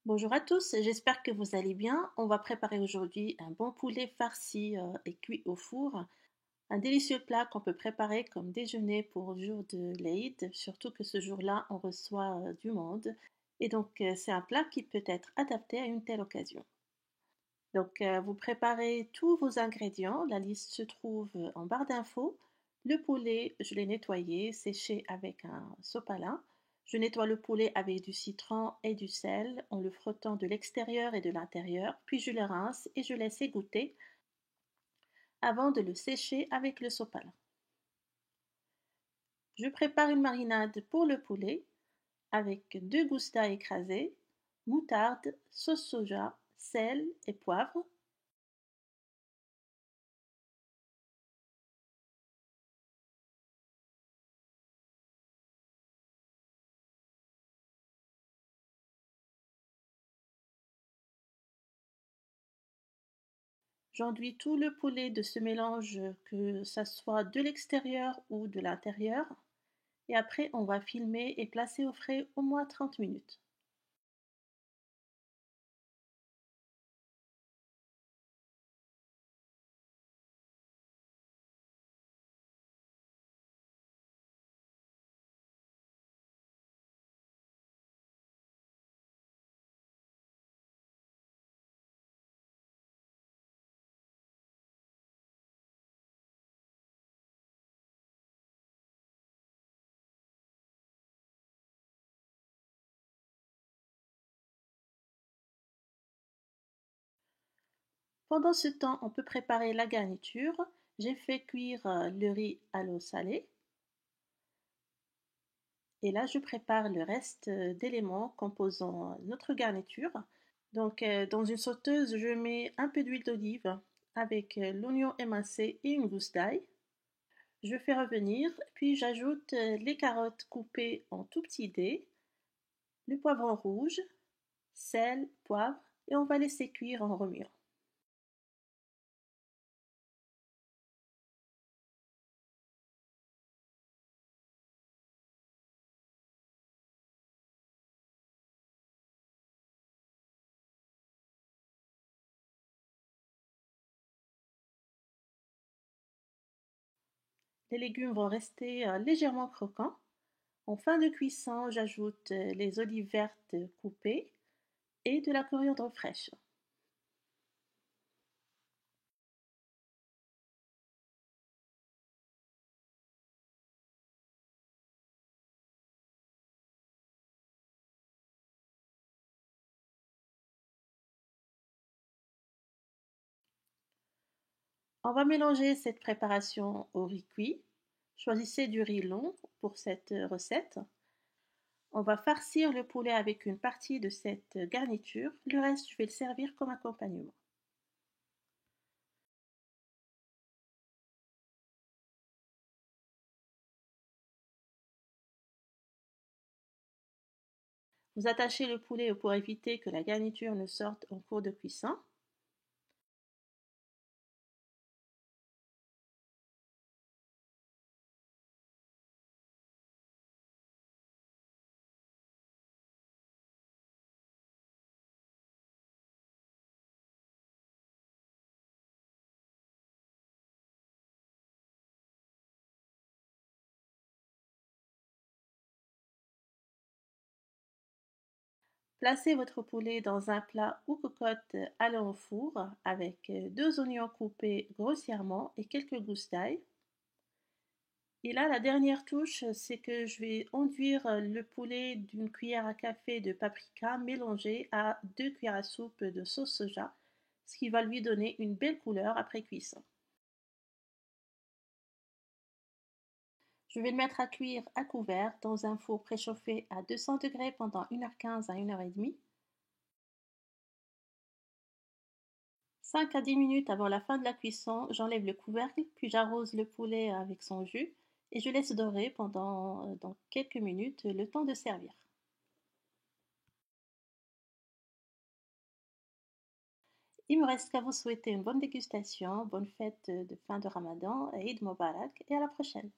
Bonjour à tous, j'espère que vous allez bien. On va préparer aujourd'hui un bon poulet farci et cuit au four. Un délicieux plat qu'on peut préparer comme déjeuner pour le jour de l'Aïd, surtout que ce jour-là, on reçoit du monde. Et donc, c'est un plat qui peut être adapté à une telle occasion. Donc, vous préparez tous vos ingrédients. La liste se trouve en barre d'infos. Le poulet, je l'ai nettoyé, séché avec un sopalin. Je nettoie le poulet avec du citron et du sel en le frottant de l'extérieur et de l'intérieur. Puis je le rince et je laisse égoutter avant de le sécher avec le sopalin. Je prépare une marinade pour le poulet avec 2 gousses d'ail écrasées, moutarde, sauce soja, sel et poivre. J'enduis tout le poulet de ce mélange, que ça soit de l'extérieur ou de l'intérieur. Et après, on va filmer et placer au frais au moins 30 minutes. Pendant ce temps, on peut préparer la garniture. J'ai fait cuire le riz à l'eau salée. Et là, je prépare le reste d'éléments composant notre garniture. Donc, dans une sauteuse, je mets un peu d'huile d'olive avec l'oignon émincé et une gousse d'ail. Je fais revenir, puis j'ajoute les carottes coupées en tout petits dés, le poivron rouge, sel, poivre, et on va laisser cuire en remuant. Les légumes vont rester légèrement croquants. En fin de cuisson, j'ajoute les olives vertes coupées et de la coriandre fraîche. On va mélanger cette préparation au riz cuit. Choisissez du riz long pour cette recette. On va farcir le poulet avec une partie de cette garniture. Le reste, je vais le servir comme accompagnement. Vous attachez le poulet pour éviter que la garniture ne sorte en cours de cuisson. Placez votre poulet dans un plat ou cocotte allant au four avec 2 oignons coupés grossièrement et quelques gousses d'ail. Et là, la dernière touche, c'est que je vais enduire le poulet d'une cuillère à café de paprika mélangé à 2 cuillères à soupe de sauce soja, ce qui va lui donner une belle couleur après cuisson. Je vais le mettre à cuire à couvert dans un four préchauffé à 200 degrés pendant 1h15 à 1h30. 5 à 10 minutes avant la fin de la cuisson, j'enlève le couvercle, puis j'arrose le poulet avec son jus et je laisse dorer pendant dans quelques minutes le temps de servir. Il me reste qu'à vous souhaiter une bonne dégustation, bonne fête de fin de Ramadan, Eid Mubarak et à la prochaine.